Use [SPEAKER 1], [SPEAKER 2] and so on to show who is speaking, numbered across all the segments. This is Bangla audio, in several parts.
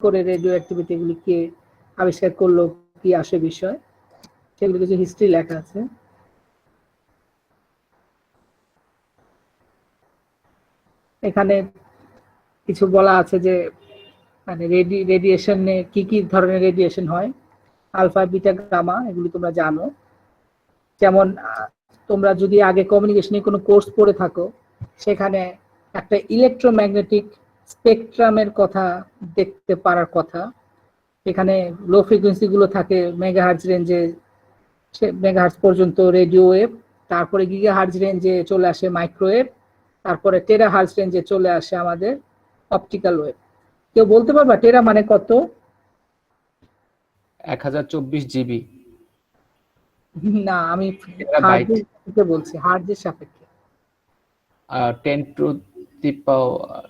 [SPEAKER 1] করে রেডিও অ্যাক্টিভিটি এগুলি কে আবিষ্কার করলো, কি আসে বিষয়, সেগুলো কিছু হিস্ট্রি লেখা আছে। এখানে কিছু বলা আছে যে মানে রেডিয়েশনে কি কি ধরনের রেডিয়েশন হয়, আলফা বিটা গামা এগুলি তোমরা জানো। যেমন তোমরা যদি আগে কমিউনিকেশনে কোনো কোর্স পড়ে থাকো, সেখানে একটা ইলেকট্রোম্যাগনেটিক স্পেকট্রামের কথা দেখতে পারার কথা। এখানে লো ফ্রিকোয়েন্সি গুলো থাকে মেগাহার্জ রেঞ্জে, মেগাহার্জ পর্যন্ত রেডিও ওয়েভ, তারপরে গিগাহার্জ রেঞ্জে চলে আসে মাইক্রোওয়েভ, তারপরে টেরাহার্জ রেঞ্জে চলে আসে আমাদের অপটিক্যাল ওয়েভ। কেউ বলতে পারবা টেরা মানে কত?
[SPEAKER 2] 1024 জিবি।
[SPEAKER 1] না, আমি হার্জে বলছি, হার্জের সাপেক্ষে
[SPEAKER 2] 10 টু দি পাওয়ার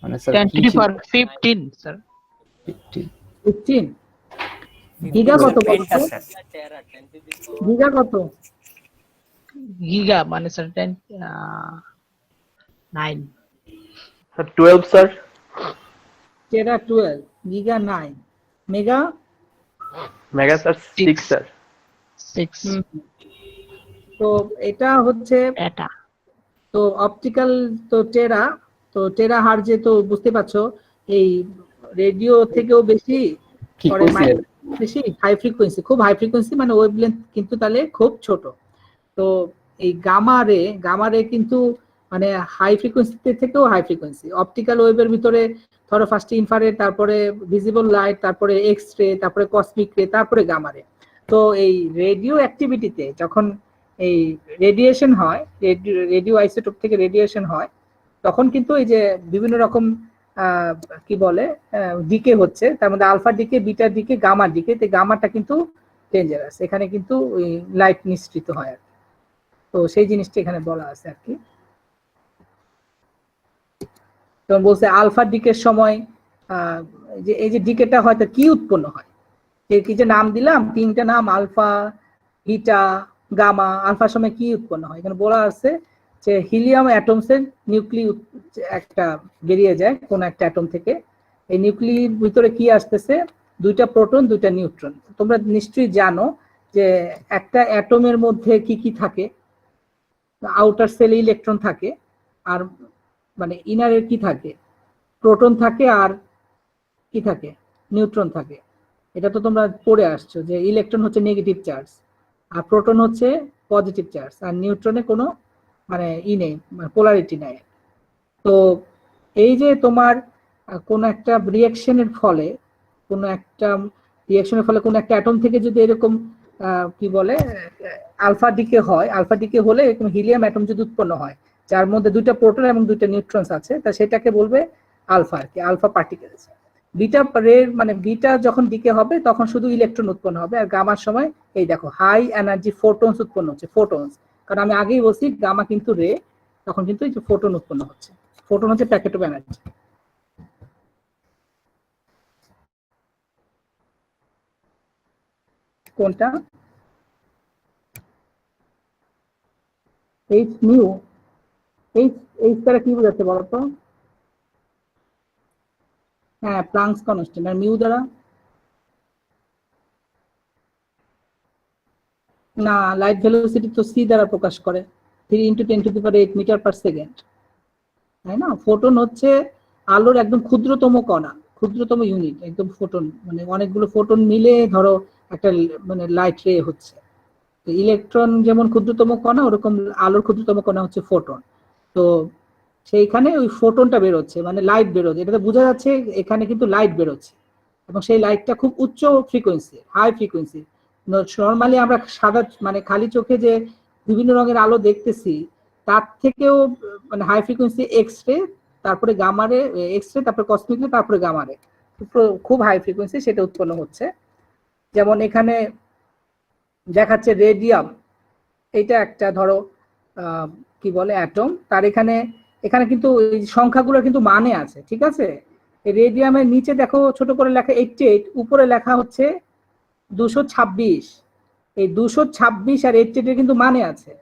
[SPEAKER 2] মানে sir
[SPEAKER 3] 10 to the power 15 sir
[SPEAKER 1] 15 giga কত বলতো? গিগা কত?
[SPEAKER 3] গিগা মানে স্যার 10 9
[SPEAKER 4] স্যার 12 স্যার।
[SPEAKER 1] টেরা 12, giga 9, mega
[SPEAKER 4] mega sir 6 sir.
[SPEAKER 3] 6
[SPEAKER 1] তো এটা হচ্ছে
[SPEAKER 3] এটা
[SPEAKER 1] তো অপটিক্যাল, তো টেরা হার্জে তো বুঝতে পারছো এই রেডিও থেকেও বেশি,
[SPEAKER 2] কি
[SPEAKER 1] পরে
[SPEAKER 2] কইছিলেন?
[SPEAKER 1] বেশি হাই ফ্রিকোয়েন্সি, খুব হাই ফ্রিকোয়েন্সি মানে ওয়েভলেন্থ কিন্তু তাহলে খুব ছোট। তো এই গামা রে কিন্তু মানে হাই ফ্রিকোয়েন্সিতে থেকেও হাই ফ্রিকোয়েন্সি। অপটিক্যাল ওয়েভের ভিতরে ধরো ফার্স্টে ইনফ্রারেড, তারপরে ভিজিবল লাইট, তারপরে এক্স রে, তারপরে কসমিক রে, তারপরে গামা রে। তো এই রেডিও অ্যাক্টিভিটিতে যখন এই রেডিয়েশন হয়, রেডিও আইসোটোপ থেকে রেডিয়েশন হয়, তখন কিন্তু এই যে বিভিন্ন রকম কি বলে ডিকে হচ্ছে, তার মধ্যে alpha decay, beta decay, gamma decay. তো গামাটা কিন্তু ডেঞ্জারাস, এখানে কিন্তু ওই লাইট নিঃসৃত হয় আর কি। তো সেই জিনিসটা এখানে বলা আছে আর কি। যেমন বলছে আলফা ডিকের সময় যে এই যে ডিকেটা হয়তো কি উৎপন্ন হয়, কি যে নাম দিলাম, তিনটা নাম, আলফা, বিটা, গামা। আলফার সময় কি উৎপন্ন হয় এখানে বলা আছে যে হিলিয়াম অ্যাটমসের নিউক্লিয় একটা বেরিয়ে যায় কোন একটা অ্যাটম থেকে। এই নিউক্লিয়ের ভিতরে কি আসতেছে, দুইটা প্রোটন, দুইটা নিউট্রন। তোমরা নিশ্চয়ই জানো যে একটা অ্যাটমের মধ্যে কি কি থাকে, আউটার সেলে ইলেকট্রন থাকে, আর মানে ইনারে কি থাকে, প্রোটন থাকে, আর কি থাকে, নিউট্রন থাকে। এটা তো তোমরা পড়ে আসছো যে ইলেকট্রন হচ্ছে নেগেটিভ চার্জ, আর প্রোটন হচ্ছে পজিটিভ চার্জ, আর নিউট্রনে কোনো মানে নেই, পোলারিটি নাই। তো এই যে তোমার কোন একটা রিঅ্যাকশনের ফলে, কোন একটা রিঅ্যাকশনের ফলে কোন একটা অ্যাটম থেকে যদি এরকম কি বলে আলফা ডিকে হয়, আলফা ডিকে হলে এরকম হিলিয়াম অ্যাটম যদি উৎপন্ন হয় যার মধ্যে দুইটা প্রোটন এবং দুইটা নিউট্রনস আছে, তা সেটাকে বলবে আলফা আর কি, আলফা পার্টিকেলস। বিটা রে মানে বিটা যখন ডিকে হবে তখন শুধু ইলেকট্রন উৎপন্ন হবে, আর গামার সময় এই দেখো হাই এনার্জি ফোটনস উৎপন্ন হচ্ছে, ফোটনস। কারণ আমি আগেই বলছি গামা কিন্তু রে, তখন কিন্তু এই যে ফোটন উৎপন্ন হচ্ছে, ফোটন হচ্ছে প্যাকেট অফ এনার্জি। কোনটা এইচ নিউ, এইচ দ্বারা কি বোঝাচ্ছে বলতো? হ্যাঁ, প্লাঙ্কস কনস্ট্যান্ট। আর মিউ দ্বারা? না, লাইট ভেলোসিটি তো সি দ্বারা প্রকাশ করে, 3 × 10⁸ মিটার পার সেকেন্ড, তাই না? ফোটন হচ্ছে আলোর একদম ক্ষুদ্রতম কণা, ক্ষুদ্রতম ইউনিট, একদম ফোটন মানে অনেকগুলো ফোটন মিলে ধরো একটা মানে লাইট রে হচ্ছে। ইলেকট্রন যেমন ক্ষুদ্রতম কণা, ওরকম আলোর ক্ষুদ্রতম কণা হচ্ছে ফোটন। তো সেইখানে ওই ফোটনটা বেরোচ্ছে, মানে লাইট বেরোচ্ছে, এটাতে বোঝা যাচ্ছে এখানে কিন্তু লাইট বেরোচ্ছে, এবং সেই লাইটটা খুব উচ্চ ফ্রিকোয়েন্সি, হাই ফ্রিকোয়েন্সি। নর্মালি আমরা সাদা মানে খালি চোখে যে বিভিন্ন রঙের আলো দেখতেছি, তার থেকেও মানে হাই ফ্রিকোয়েন্সি এক্স রে, তারপরে গামা রে, এক্স রে, তারপরে কসমিক রে, তারপরে গামা রে, খুব হাই ফ্রিকোয়েন্সি সেটা উৎপন্ন হচ্ছে। যেমন এখানে দেখাচ্ছে রেডিয়াম, এটা একটা ধরো কি বলে অ্যাটম, তার এখানে এখানে কিন্তু এই সংখ্যাগুলো কিন্তু মানে আছে, ঠিক আছে? রেডিয়ামের নিচে দেখো ছোট করে লেখা 88, উপরে লেখা হচ্ছে 226। এই 226 আর 88 এর কিন্তু মানে আছে।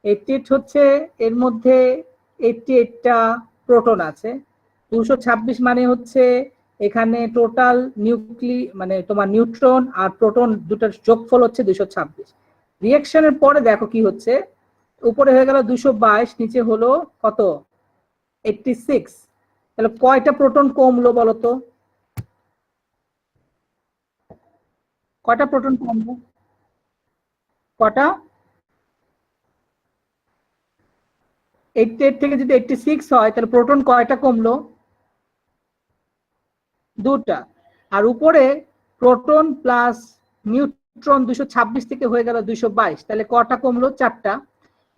[SPEAKER 1] 88 হচ্ছে এর মধ্যে 88টা প্রোটন আছে, 226 মানে হচ্ছে এখানে টোটাল মানে তোমার নিউট্রন আর প্রোটন দুটার যোগফল হচ্ছে 226। রিঅ্যাকশনের পরে দেখো কি হচ্ছে, উপরে হয়ে গেল 222, নিচে হলো কত 86। তাহলে কয়টা প্রোটন কমলো বলো তো, কয়টা প্রোটন কমলো, কটা? 88 থেকে যদি 86 হয় তাহলে প্রোটন কয়টা কমলো, দুটা। আর উপরে প্রোটন প্লাস নিউট্রন 226 থেকে হয়ে গেল 222, তাহলে কটা কমলো, চারটা।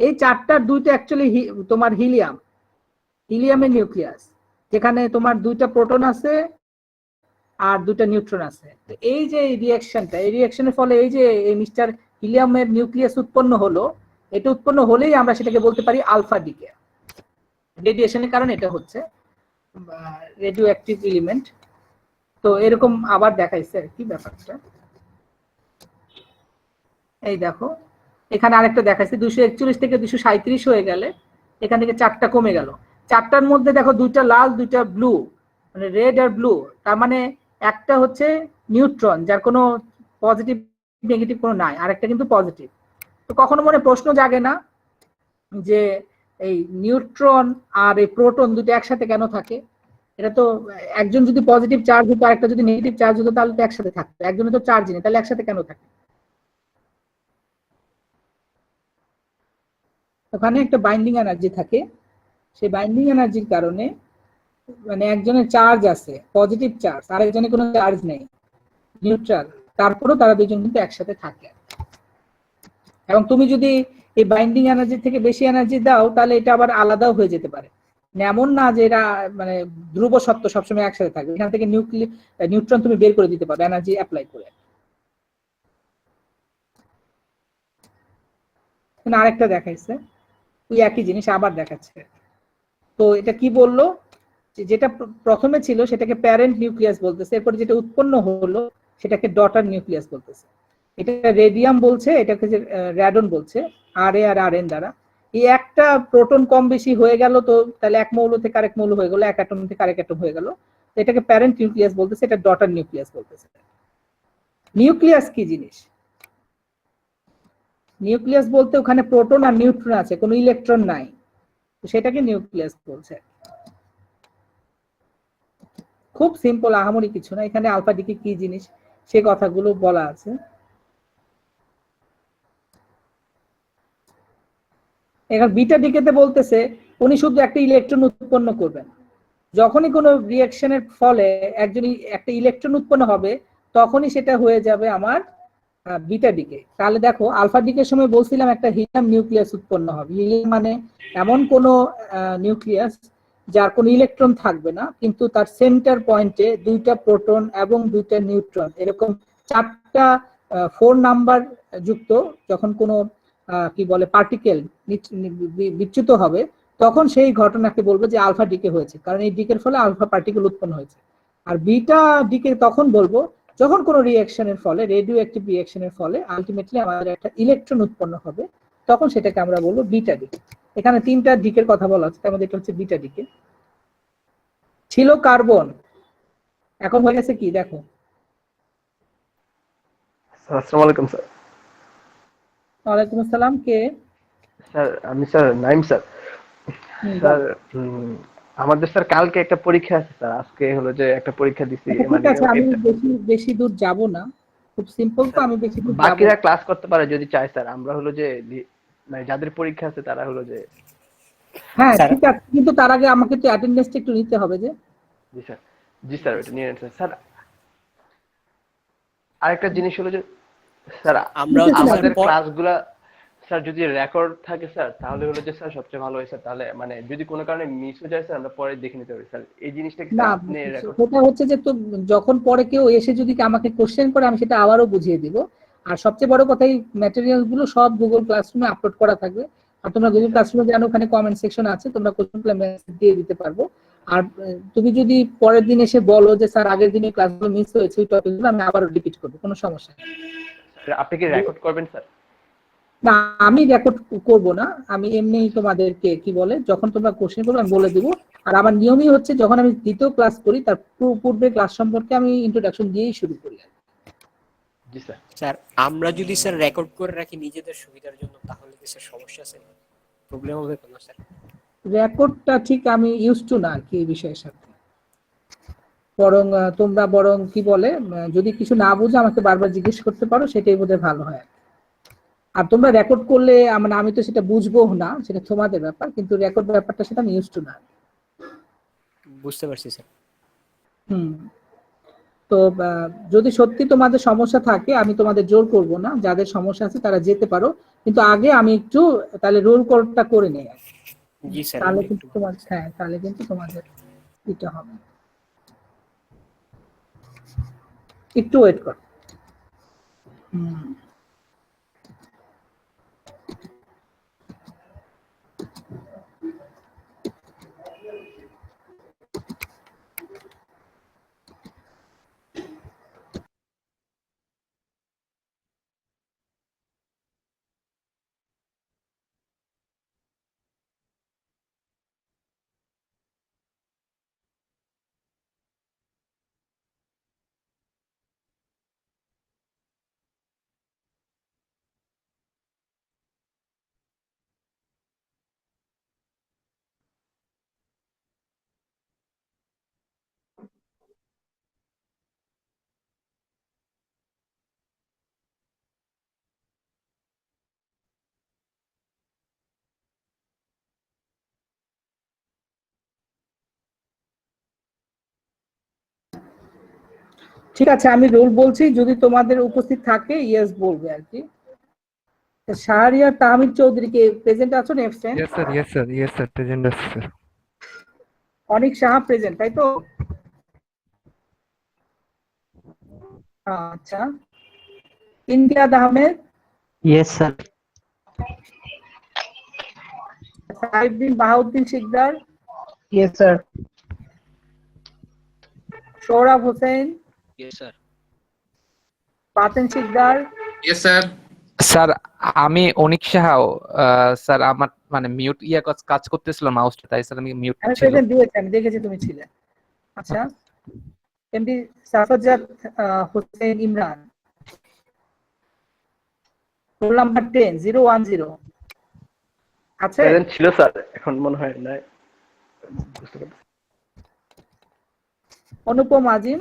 [SPEAKER 1] এই চারটার দুইটা অ্যাকচুয়ালি তোমার হিলিয়ামের নিউক্লিয়াস, যেখানে তোমার দুইটা প্রোটন আছে আর দুইটা নিউট্রন আছে। তো এই যে রিঅ্যাকশনটা, এই রিঅ্যাকশনের ফলে এই যে মিস্টার হিলিয়ামের নিউক্লিয়াস উৎপন্ন হলো, এটা উৎপন্ন হলেই আমরা সেটাকে বলতে পারি আলফা ডিকে। রেডিয়েশনের কারণে এটা হচ্ছে রেডিও অ্যাক্টিভ এলিমেন্ট। তো এরকম আবার দেখাইছে আর কি ব্যাপারটা। এই দেখো এখানে আরেকটা দেখাইছে, 241 থেকে 237 হয়ে গেলে এখান থেকে চারটা কমে গেল। চারটার মধ্যে দেখো দুইটা লাল দুইটা ব্লু, মানে রেড আর ব্লু, তার মানে একটা হচ্ছে নিউট্রন যার কোনো পজিটিভ নেগেটিভ কোনো নাই, আর একটা কিন্তু পজিটিভ। তো কখনো মনে প্রশ্ন জাগে না যে এই নিউট্রন আর এই প্রোটন দুটো একসাথে কেন থাকে? এটা তো একজন যদি পজিটিভ চার্জ হতো আর একটা যদি নেগেটিভ চার্জ হতো তাহলে তো একসাথে থাকতো, একজনের তো চার্জ নেই, তাহলে একসাথে কেন থাকে? ওখানে একটা বাইন্ডিং এনার্জি থাকে, সেই বাইন্ডিং এনার্জির কারণে মানে একজনের চার্জ আছে পজিটিভ চার্জ আর একজনের কোনো চার্জ নেই নিউট্রাল, তারপরেও তারা দুজন কিন্তু একসাথে থাকে। এবং তুমি যদি এই বাইন্ডিং এনার্জি থেকে বেশি এনার্জি দাও তাহলে এটা আবার আলাদাও হয়ে যেতে পারে। এমন না যে এরা মানে ধ্রুব সত্য সবসময় একসাথে থাকবে, এখান থেকে নিউট্রন তুমি বের করে দিতে পারবে এনার্জি অ্যাপ্লাই করে। আরেকটা দেখাইছে ওই একই জিনিস আবার দেখাচ্ছে। তো এটা কি বললো, যেটা প্রথমে ছিল সেটাকে প্যারেন্ট নিউক্লিয়াস বলতেছে, এরপর যেটা উৎপন্ন হলো সেটাকে ডটার নিউক্লিয়াস বলতেছে। এটা রেডিয়াম বলছে, এটাকে যে র্যাডন বলছে, আর এ আর আর এন দ্বারা। এই একটা প্রোটন কম বেশি হয়ে গেল, তো তাহলে এক মৌল থেকে আরেক মৌল হয়ে গেল, এক অ্যাটম থেকে আরেক অ্যাটম হয়ে গেল, এটাকে প্যারেন্ট নিউক্লিয়াস বলতেছে, এটা ডটার নিউক্লিয়াস বলতেছে। নিউক্লিয়াস কি জিনিস? নিউক্লিয়াস বলতে ওখানে প্রোটন আর নিউট্রন আছে, কোনো ইলেকট্রন নাই, তো সেটাকে নিউক্লিয়াস বলছে। খুব সিম্পল, আহামরি কিছু না। এখানে আলফা ডিকে কি জিনিস সে কথাগুলো বলা আছে। এখন বিটা ডিকেতে বলতেছে উনি শুধু একটা ইলেকট্রন উৎপন্ন করবেন। যখনই কোনো রিঅ্যাকশনের ফলে একটা ইলেকট্রন উৎপন্ন হবে তখনই সেটা হয়ে যাবে আমার বিটা ডিকে। তাহলে দেখো আলফা ডিকের সময় বলছিলাম একটা হিলিয়াম নিউক্লিয়াস উৎপন্ন হবে। হিলিয়াম মানে এমন কোনো নিউক্লিয়াস যার কোনো ইলেকট্রন থাকবে না, কিন্তু তার সেন্টার পয়েন্টে দুইটা প্রোটন এবং দুইটা নিউট্রন, এরকম চারটা 4 নাম্বার যুক্ত যখন কোনো কি বলে পার্টিকেল বিচ্যুত হবে, তখন সেই ঘটনাকে বলবো যে আলফা ডিকে হয়েছে, কারণ এই ডিকের ফলে আলফা পার্টিকেল উৎপন্ন হয়েছে। আর বিটা ডিকে তখন বলবো যখন কোনো রিঅ্যাকশনের ফলে, রেডিও অ্যাক্টিভ রিঅ্যাকশনের ফলে আলটিমেটলি আমাদের একটা ইলেকট্রন উৎপন্ন হবে, তখন সেটাকে আমরা বলবো বিটা ডিকে। এখানে তিনটা ডিকের কথা বলা হচ্ছে, তার মধ্যে এটা হচ্ছে বিটা ডিকে। ছিল কার্বন, এখন হয়ে গেছে কি দেখো।
[SPEAKER 4] আসসালামু আলাইকুম স্যার।
[SPEAKER 1] ওয়ালাইকুম আসসালাম, কে?
[SPEAKER 4] স্যার আমি স্যার নাইম স্যার। স্যার আমাদের স্যার কালকে একটা পরীক্ষা আছে স্যার, আজকে হলো যে একটা পরীক্ষা দিছি,
[SPEAKER 1] ঠিক আছে, আমি বেশি দূর যাব না, খুব সিম্পল তো, আমি বেশি দূর যাব।
[SPEAKER 4] বাকিরা ক্লাস করতে পারে যদি চায় স্যার, আমরা হলো যে মানে যাদের পরীক্ষা আছে তারা হলো যে।
[SPEAKER 1] হ্যাঁ ঠিক আছে, কিন্তু তার আগে আমাকে তো অ্যাটেন্ডেন্সটা একটু নিতে হবে যে।
[SPEAKER 4] জি স্যার এটা নিয়ে নেন স্যার। আরেকটা জিনিস হলো যে স্যার আমাদের ক্লাসগুলা স্যার যদি রেকর্ড থাকে স্যার তাহলে হলো যে স্যার সবচেয়ে ভালো হয় স্যার, তাহলে মানে যদি কোনো কারণে মিস হয়ে যায় স্যার আমরা পরে দেখে নিতে পারি স্যার। এই জিনিসটা কি আপনি রেকর্ড?
[SPEAKER 1] সেটা হচ্ছে যে তো যখন পরে কেউ এসে যদি আমাকে কোশ্চেন করে আমি সেটা আবারও বুঝিয়ে দিব। আর সবচেয়ে বড় কথা, এই ম্যাটেরিয়াল গুলো সব গুগল ক্লাসরুমে আপলোড করা থাকবে, আর তোমরা গুগল ক্লাসরুমে জানো ওখানে কমেন্ট সেকশন আছে, তোমরা কোশ্চেনগুলো মেসেজ দিয়ে দিতে পারবো। আর তুমি যদি পরের দিন এসে বলো যে স্যার আগের দিনে ক্লাসগুলো মিস হয়েছে, ওই টপিকগুলো আমি আবারও রিপিট করবো, কোনো সমস্যা নেই।
[SPEAKER 4] আপনি কি রেকর্ড করবেন স্যার?
[SPEAKER 1] না, আমি রেকর্ড করব না, আমি এমনি তোমাদেরকে কি বলে যখন তোমরা কোশ্চেন করবে আমি বলে দিব, আর আমার নিয়মই হচ্ছে যখন আমি দ্বিতীয় ক্লাস করি তার পূর্বে ক্লাস সম্পর্কে আমি ইন্ট্রোডাকশন দিয়েই শুরু করি।
[SPEAKER 4] জি স্যার।
[SPEAKER 5] স্যার আমরা যদি স্যার রেকর্ড করে রাখি নিজেদের সুবিধার জন্য তাহলে কি স্যার সমস্যা আছে, প্রবলেম হবে কোনো স্যার?
[SPEAKER 1] রেকর্ডটা ঠিক আমি ইউজ টু না আর কি এই বিষয়ের সাথে, বরং তোমরা বরং কি বলে যদি কিছু না বুঝো আমাকে বারবার জিজ্ঞেস করতে পারো, সেটাই বোধহয় ভালো হয়। আর তোমরা রেকর্ড করলে মানে আমি তো সেটা বুঝবো না, সেটা তোমাদের ব্যাপার, কিন্তু রেকর্ড ব্যাপারটা সেটা আমি ইউজ টু না।
[SPEAKER 5] বুঝতে পারছি স্যার।
[SPEAKER 1] হুম। তো যদি সত্যি তোমাদের সমস্যা থাকে আমি তোমাদের জোর করব না, যাদের সমস্যা আছে তারা যেতে পারো, কিন্তু আগে আমি একটু তাহলে রোল কলটা করে নেই,
[SPEAKER 5] জি স্যার।
[SPEAKER 1] তাহলে কিন্তু তোমার হ্যাঁ তাহলে কিন্তু তোমাদের এটা হবে। একটু ওয়েট করো। ঠিক আছে, আমি রোল বলছি, যদি তোমাদের উপস্থিত থাকে ইয়েস বলবে আর কি। শাহরিয়ার তাহমিদ চৌধুরী কে প্রেজেন্ট আছো না absent?
[SPEAKER 6] Yes sir, yes sir, yes sir, present আছে sir.
[SPEAKER 1] অনিক সাহা প্রেজেন্ট, তাই তো? আচ্ছা, Imtiaz Ahmed?
[SPEAKER 3] Yes, sir.
[SPEAKER 1] Saifuddin Bahauddin Sikder?
[SPEAKER 3] Yes, sir.
[SPEAKER 1] Sourav Hossain?
[SPEAKER 7] Yes, sir.
[SPEAKER 1] Paten Sikder?
[SPEAKER 7] Yes, sir.
[SPEAKER 2] Sir আমি অনিক সাহাও, স্যার আমার মানে মিউট কাজ করতেছিল মাউসটা, তাই স্যার আমি মিউট
[SPEAKER 1] আমি
[SPEAKER 2] ছিল।
[SPEAKER 1] প্রেজেন্ট দিয়েছি, আমি দেখেছি তুমি ছিলে। আচ্ছা, MD Safazat Hossain Imran? Roll number 10 010 আছে?
[SPEAKER 4] প্রেজেন্ট ছিল স্যার, এখন মনে হয় নাই। বুঝতে পারছি।
[SPEAKER 1] অনুপম আজিম?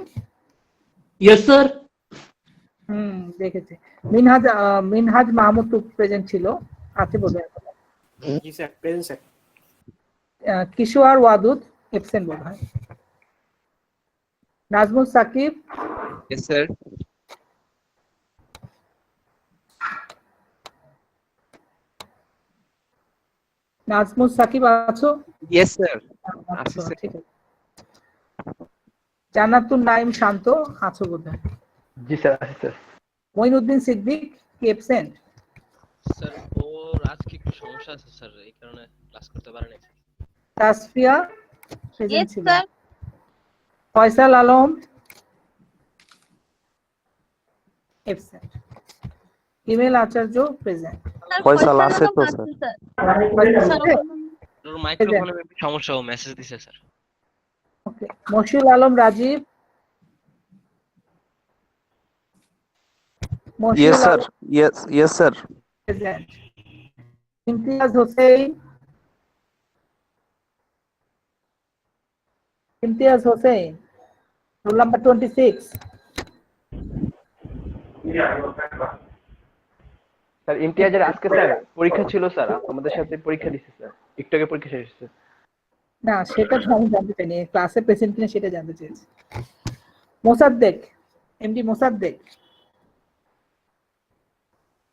[SPEAKER 7] Yes, sir.
[SPEAKER 1] দেখেছি। মিনহাজ মাহমুদ প্রেজেন্ট ছিল, আছে বোধহয়।
[SPEAKER 5] জি স্যার, প্রেজেন্ট স্যার।
[SPEAKER 1] কিশোর ওয়াদুদ এবসেন্ট বোধহয়। নাজমুল সাকিব?
[SPEAKER 7] Yes, sir.
[SPEAKER 1] নাজমুল সাকিব আছো?
[SPEAKER 7] Yes, sir.
[SPEAKER 1] আচ্ছা,
[SPEAKER 7] sir.
[SPEAKER 1] ঠিক আছে। জান্নাতুন নাইম শান্ত আছো বোধহয়।
[SPEAKER 4] জি স্যার, আছে স্যার।
[SPEAKER 1] মঈনুদ্দিন সিদ্দিক কি এবসেন্ট?
[SPEAKER 7] স্যার ওর আজকে একটু সমস্যা আছে স্যার, এই কারণে ক্লাস করতে পারে নাই।
[SPEAKER 1] তাসফিয়া প্রেজেন্ট
[SPEAKER 8] Yes,
[SPEAKER 1] ছিল।
[SPEAKER 8] sir.
[SPEAKER 1] ফয়সাল আলম এবসেন্ট। ইমেল আচার্য প্রেজেন্ট।
[SPEAKER 8] Sir,
[SPEAKER 6] ফয়সাল
[SPEAKER 8] Faisal
[SPEAKER 6] আছে
[SPEAKER 8] Alam
[SPEAKER 6] তো
[SPEAKER 8] আছে,
[SPEAKER 6] স্যার?
[SPEAKER 8] sir.
[SPEAKER 1] ফয়সাল আছে?
[SPEAKER 7] ওর মাইক্রোফোনে একটু সমস্যা, ও মেসেজ দিছে sir.
[SPEAKER 1] Okay. Mashiul Alam Rajib?
[SPEAKER 6] Yes
[SPEAKER 1] Mashiul
[SPEAKER 6] sir,
[SPEAKER 1] Alam
[SPEAKER 6] yes sir.
[SPEAKER 1] Present. Imtiaz Hossain? Imtiaz Hossain roll number 26।
[SPEAKER 4] Sir ইমতিয়াজের আজকে স্যার পরীক্ষা ছিল স্যার, আমাদের সাথে পরীক্ষা দিছে স্যার, একটু আগে পরীক্ষা শেষ হয়েছে।
[SPEAKER 1] না, সেটা তো আমি জানতে চাইনি, ক্লাসে প্রেজেন্ট কিনা সেটা জানতে চেয়েছি। মোসাদ্দেক, এমডি মোসাদ্দেক?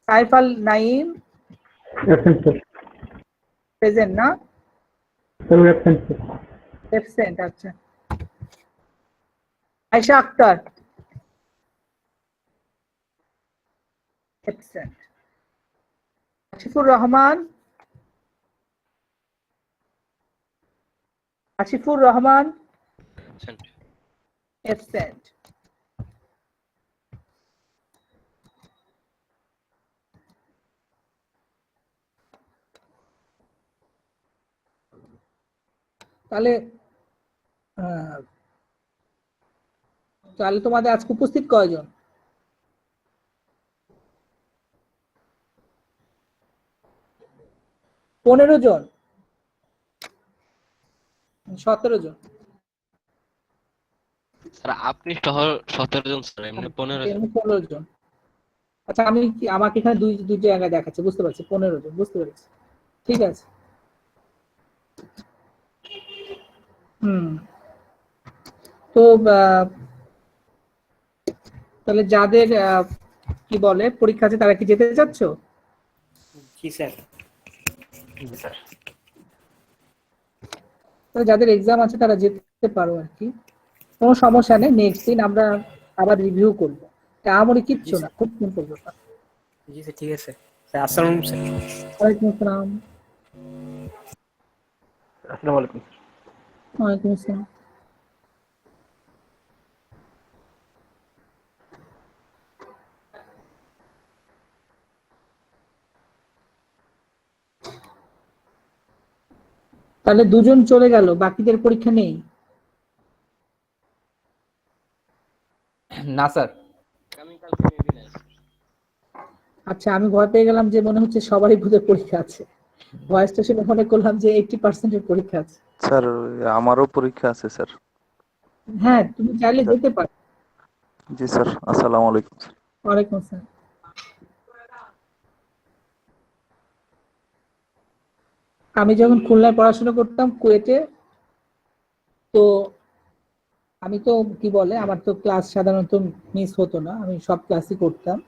[SPEAKER 1] সাইফ আল নাইম প্রেজেন্ট না? অ্যাবসেন্ট, আচ্ছা। আয়েশা আক্তার অ্যাবসেন্ট। আসিফুর রহমান? আসিফুর রহমান অ্যাবসেন্ট। তাহলে তাহলে তোমাদের আজকে উপস্থিত কয়জন? পনেরো জন, 17 জন?
[SPEAKER 7] স্যার আপনি সহ 17 জন স্যার, এমনি 15 জন।
[SPEAKER 1] 15 জন। আচ্ছা, আমি আমাকে এখানে দুই জায়গায় দেখাচ্ছে, বুঝতে পারছি 15 জন, বুঝতে পেরেছি। ঠিক আছে। তো তাহলে যাদের কি বলে পরীক্ষা আছে তারা কি যেতে চাচ্ছ?
[SPEAKER 5] জি স্যার।
[SPEAKER 1] যাদের এক্সাম আছে তারা যেতে পারো আর কি, কোনো সমস্যা নেই। নেক্সট দিন আমরা আবার রিভিউ করবো। আমারই কিচ্ছু না, খুব সিম্পল ব্যাপার।
[SPEAKER 5] জি স্যার, ঠিক আছে স্যার। আসসালামু আলাইকুম স্যার।
[SPEAKER 1] ওয়ালাইকুম আসসালাম।
[SPEAKER 4] আসসালামু আলাইকুম।
[SPEAKER 1] ওয়ালাইকুম আসসালাম। তাহলে দুজন চলে গেল, বাকিদের পরীক্ষা নেই?
[SPEAKER 2] না স্যার।
[SPEAKER 7] আগামীকালকে মেবি নাই স্যার।
[SPEAKER 1] আচ্ছা, আমি ভয় পেয়ে গেলাম যে মনে হচ্ছে সবারই বোধহয় পরীক্ষা আছে। ভয়েসটা শুনে মনে করলাম যে 80% এর পরীক্ষা আছে।
[SPEAKER 6] স্যার আমারও পরীক্ষা আছে স্যার।
[SPEAKER 1] হ্যাঁ, তুমি চাইলে যেতে পারো।
[SPEAKER 6] জি স্যার, আসসালামু আলাইকুম।
[SPEAKER 1] ওয়ালাইকুম আসসালাম। আমি যখন খুলনায় পড়াশোনা করতাম কুয়েটে, তো আমি তো কি বলে আমার তো ক্লাস সাধারণত মিস হতো না, আমি সব ক্লাসই করতাম।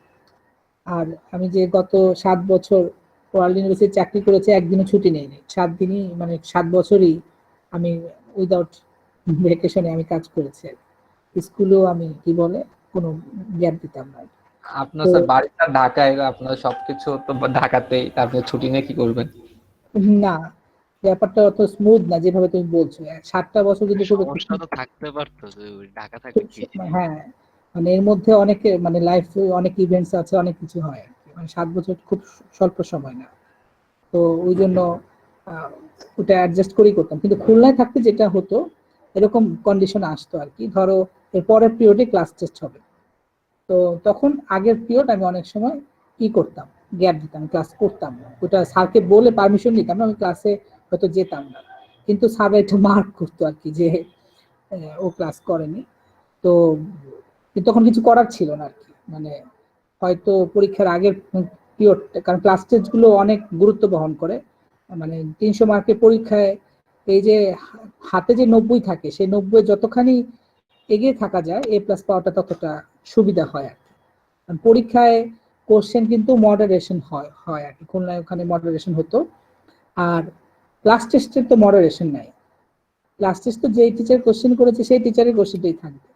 [SPEAKER 1] আর আমি যে গত 7 বছর ওয়ার্ল্ড ইউনিভার্সিটি চাকরি করেছি, একদিনও ছুটি নেইনি। 7 দিনই, মানে 7 বছরই আমি উইদাউট ভ্যাকেশনে আমি কাজ করেছি। স্কুলেও আমি কি বলে কোনো গ্যাপ দিতাম না।
[SPEAKER 2] আপনার স্যার বাড়িটা ঢাকায়, আপনার সবকিছু তো ঢাকাতেই, আপনি ছুটি নিয়ে কি করবেন?
[SPEAKER 1] না, ব্যাপারটা অত স্মুথ না যেভাবে তুমি বলছো। 7টা বছর কিন্তু খুব
[SPEAKER 7] সমস্যা তো থাকতে পারতো যে ওই ঢাকা থাকলে কি ছিল।
[SPEAKER 1] হ্যাঁ, মানে এর মধ্যে অনেক মানে লাইফ অনেক ইভেন্টস আছে, অনেক কিছু হয় আর কি। মানে 7 বছর খুব স্বল্প সময় না, তো ওই জন্য আহ, ওটা অ্যাডজাস্ট করেই করতাম। কিন্তু খুলনায় থাকতে যেটা হতো, এরকম কন্ডিশন আসতো আর কি, ধরো এর পরের পিরিয়ডে ক্লাস টেস্ট হবে, তো তখন আগের পিরিয়ড আমি অনেক সময় কি করতাম, গ্যাপ দিতাম, ক্লাস করতাম না। ওটা স্যারকে বলে পারমিশন নিতাম না, আমি ক্লাসে হয়তো যেতাম না, কিন্তু স্যার একটু মার্ক করতো আর কি যে ও ক্লাস করেনি। তো কিন্তু তখন কিছু করার ছিল না আর কি, মানে হয়তো পরীক্ষার আগের পিরিয়ড, কারণ ক্লাস টেস্ট গুলো অনেক গুরুত্ব বহন করে। মানে 300 মার্কের পরীক্ষায় এই যে হাতে যে 90 থাকে, সেই 90 যতখানি এগিয়ে থাকা যায় এ প্লাস পাওয়াটা ততটা সুবিধা হয় আর কি। পরীক্ষায় কোশ্চেন কিন্তু মডারেশন হয় আর কি, খুলনায় ওখানে মডারেশন হতো। আর ক্লাস টেস্টের তো মডারেশন নাই। ক্লাস টেস্ট তো যেই টিচার কোশ্চেন করেছে সেই টিচারের কোশ্চেনটাই থাকবে,